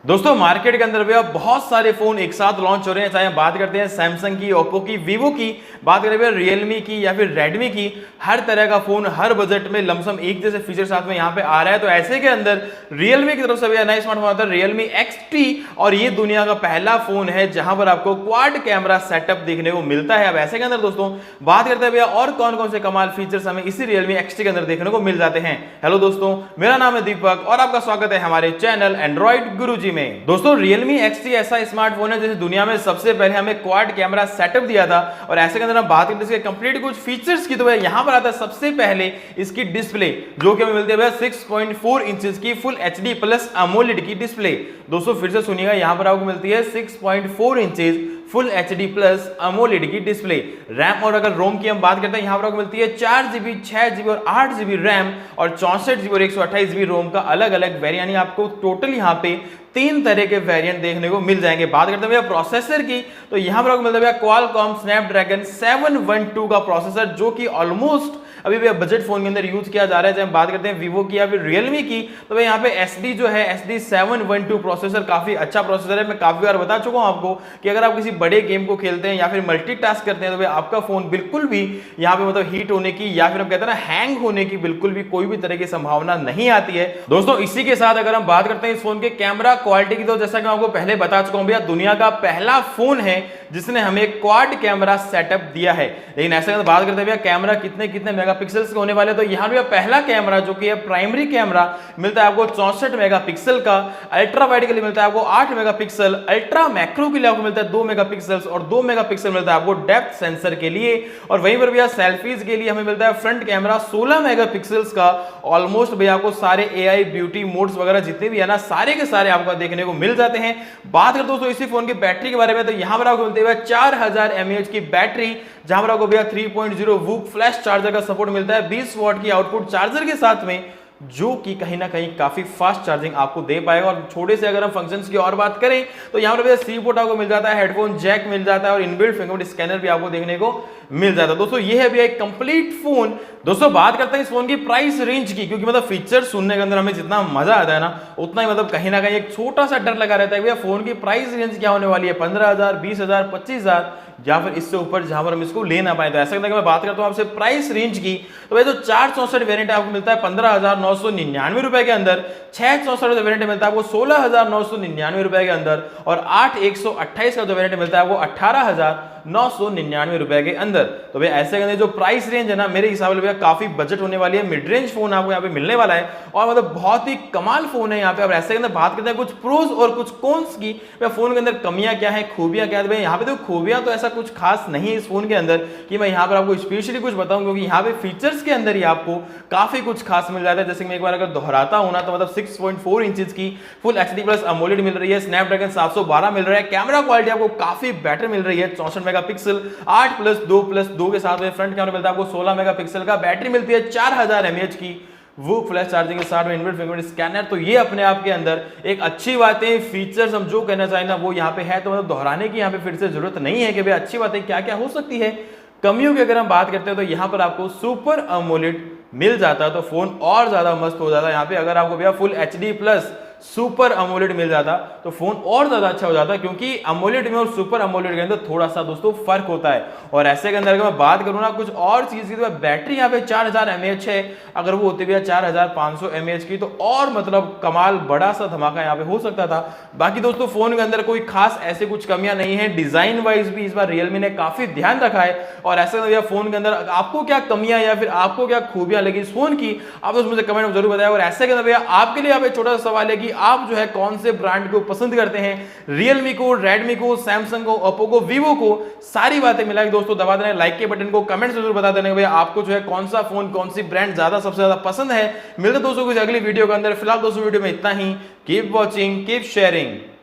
दोस्तों मार्केट के अंदर भी अब बहुत सारे फोन एक साथ लॉन्च हो रहे हैं, चाहे हम बात करते हैं सैमसंग की, ओप्पो की, वीवो की, बात करें रियलमी की या फिर रेडमी की। हर तरह का फोन हर बजट में लमसम एक जैसे फीचर साथ में यहाँ पे आ रहा है। तो ऐसे के अंदर रियलमी की तरफ से नया स्मार्टफोन आता है रियलमी XT, और ये दुनिया का पहला फोन है जहां पर आपको क्वाड कैमरा सेटअप देखने को मिलता है। अब ऐसे के अंदर दोस्तों बात करते हैं भैया और कौन कौन से कमाल फीचर्स हमें इसी रियलमी XT के अंदर देखने को मिल जाते हैं। हेलो दोस्तों, मेरा नाम है दीपक और आपका स्वागत है हमारे चैनल एंड्रॉइड गुरुजी में। दोस्तों Realme XT ऐसा स्मार्टफोन है जिसे दुनिया में सबसे पहले हमें क्वाड कैमरा सेटअप दिया था, और ऐसे के अंदर हम बात करते हैं इसके कंप्लीट कुछ फीचर्स की। तो यहां पर आता है सबसे पहले इसकी डिस्प्ले, जो कि हमें मिलती है 6.4 इंचेस की फुल HD प्लस AMOLED की डिस्प्ले। दोस्तों फिर से सुनिएगा, यहां पर आपको मिलती है 6.4 inches full HD plus AMOLED की डिस्प्ले। रैम और अगर रोम की हम बात करते हैं, यहां पर आपको मिलती है 4GB, 6GB और 8GB रैम और 64GB और 128GB रोम का अलग अलग वेरिएंट, यानी आपको टोटल यहां पे 3 तरह के वेरिएंट देखने को मिल जाएंगे। बात करते हैं भैया प्रोसेसर की, तो यहां पर आपको मिलता है भैया क्वालकॉम स्नैपड्रैगन 712 का प्रोसेसर, जो कि ऑलमोस्ट अभी भी बजट फोन के अंदर यूज किया जा रहा है। जब हम बात करते हैं वीवो की या फिर रियलमी की, तो यहाँ पे SD जो है SD 712 प्रोसेसर काफी अच्छा प्रोसेसर है। मैं काफी बार बता चुका हूं आपको कि अगर आप किसी बड़े गेम को खेलते हैं या फिर मल्टीटास्क करते हैं तो भाई आपका फोन बिल्कुल भी यहाँ पे मतलब हीट होने की या फिर हम कहते हैं ना हैंग होने की बिल्कुल भी कोई भी तरह की संभावना नहीं आती है। दोस्तों इसी के साथ अगर हम बात करते हैं इस फोन के कैमरा क्वालिटी की, तो जैसा कि मैं आपको पहले बता चुका हूं भैया दुनिया का पहला फोन है जिसने हमें क्वाड कैमरा सेटअप दिया है। लेकिन ऐसे बात करते हैं भैया कैमरा कितने कितने मेगापिक्सल्स के होने वाले, तो यहां भी पहला कैमरा जो कि है प्राइमरी कैमरा मिलता है आपको 64 मेगापिक्सल का, अल्ट्रा वाइड के लिए मिलता है आपको 8 मेगापिक्सल, अल्ट्रा मैक्रो के लिए आपको मिलता है 2 मेगापिक्सल और 2 मेगापिक्सल मिलता है आपको डेप्थ सेंसर के लिए। और वहीं पर भैया सेल्फीज के लिए हमें मिलता है फ्रंट कैमरा 16 मेगापिक्सल्स का। ऑलमोस्ट भैया आपको सारे AI ब्यूटी मोड्स वगैरह जितने भी है ना सारे के सारे आपको देखने को मिल जाते हैं। बात करते दोस्तों इसी फोन की बैटरी के बारे में, तो यहां पर आपको मिलते हैं 4000 mAh की बैटरी, जहां पर आपको भैया 3.0 वूक फ्लैश चार्जर का सपोर्ट मिलता है 20 वॉट की आउटपुट चार्जर के साथ में, जो कि कहीं ना कहीं काफी फास्ट चार्जिंग आपको दे पाएगा। और छोटे से अगर हम फंक्शंस की और बात करें तो यहां पर सी पोर्ट आपको मिल जाता है, हेडफोन जैक मिल जाता है और इनबिल्ट फिंगरप्रिंट स्कैनर भी आपको देखने को मिल जाता है। दोस्तों ये है भैया एक कंप्लीट फोन। दोस्तों बात करते हैं इस फोन की प्राइस रेंज की, क्योंकि मतलब फीचर सुनने के अंदर हमें जितना मजा आता है ना उतना ही मतलब कहीं ना कहीं एक छोटा सा डर लगा रहता है भैया फोन की प्राइस रेंज क्या होने वाली है, 15,000, 20,000, 25,000 या फिर इससे ऊपर जहां पर हम इसको ले ना पाए। तो ऐसा मैं बात करता हूं आपसे प्राइस रेंज की, तो भाई जो 464 वेरिएंट आपको मिलता है 15,999 रुपए के अंदर, 664 वेरिएंट मिलता है आपको 16,999 रुपए के अंदर, और 8,128 का जो वेरिएंट मिलता है आपको 18,999 रुपए के अंदर। तो भाई ऐसे करने जो प्राइस रेंज है ना मेरे हिसाब से भैया काफी बजट होने वाली है, मिड रेंज फोन आपको यहाँ पे मिलने वाला है और मतलब बहुत ही कमाल फोन है यहाँ पे। अब ऐसे के अंदर बात करते हैं कुछ प्रोज और कुछ कॉन्स की, फोन के अंदर कमियां क्या है, खूबियां क्या है। भाई यहाँ पे तो खूबियां तो ऐसा कुछ खास नहीं है इस फोन के अंदर कि मैं यहाँ पर आपको स्पेशली कुछ बताऊं, क्योंकि यहाँ पे फीचर्स के अंदर ही आपको काफी कुछ खास मिल जाता है। जैसे मैं एक बार अगर दोहराता हूं ना, तो मतलब 6.4 इंचेस की फुल HD प्लस AMOLED मिल रही है, स्नैपड्रैगन 712 मिल रहा है, कैमरा क्वालिटी आपको काफी बेटर मिल रही है 64 मेगापिक्सल 8+2+2 के साथ में, फ्रंट कैमरा मिलता है आपको 16 मेगापिक्सल का, बैटरी मिलती है 4000 mAh की, वो फ्लैश चार्जिंग के साथ में इनबिल्ट फिंगरप्रिंट स्कैनर। तो ये अपने आप के अंदर एक अच्छी बातें फीचर्स हम जो कहना चाहिए ना वो यहाँ पे है, तो मतलब दोहराने की यहाँ पे फिर से जरूरत नहीं है कि भाई अच्छी बातें क्या क्या हो सकती है। कमियों की अगर हम बात करते हैं तो यहाँ पर आपको सुपर AMOLED मिल जाता तो फोन और ज्यादा मस्त हो जाता। यहाँ पे अगर आपको भैया full HD plus super AMOLED मिल जाता तो फोन और ज्यादा अच्छा हो जाता, क्योंकि AMOLED में और सुपर AMOLED के अंदर थोड़ा सा दोस्तों फर्क होता है। और ऐसे के अंदर अगर मैं बात करूं ना कुछ और चीज की, तो बैटरी यहाँ पे 4000 mAh है, अगर वो होती भी 4500 mAh की तो और मतलब कमाल बड़ा सा धमाका यहाँ पे हो सकता था। बाकी दोस्तों फोन के अंदर कोई खास ऐसे कुछ कमियां नहीं है, डिजाइन वाइज भी इस बार रियलमी ने काफी ध्यान रखा है। और ऐसे फोन के अंदर आपको क्या कमियां या फिर आपको क्या खूबियां लगी इस फोन की, आप मुझे कमेंट में जरूर बताएं। और ऐसे के अंदर भैया आपके लिए यहाँ पे छोटा सा सवाल है कि आप जो है कौन से ब्रांड को पसंद करते हैं, रियलमी को, रेडमी को, सैमसंग को, ओप्पो को, वीवो को। सारी बातें मिला के दोस्तों दबा देना लाइक के बटन को, कमेंट जरूर बता देना भैया आपको जो है कौन सा फोन कौन सी ब्रांड ज्यादा सबसे ज्यादा पसंद है। मिलते दोस्तों कुछ अगली वीडियो के अंदर, फिलहाल दोस्तों वीडियो में इतना ही। Keep watching, keep sharing.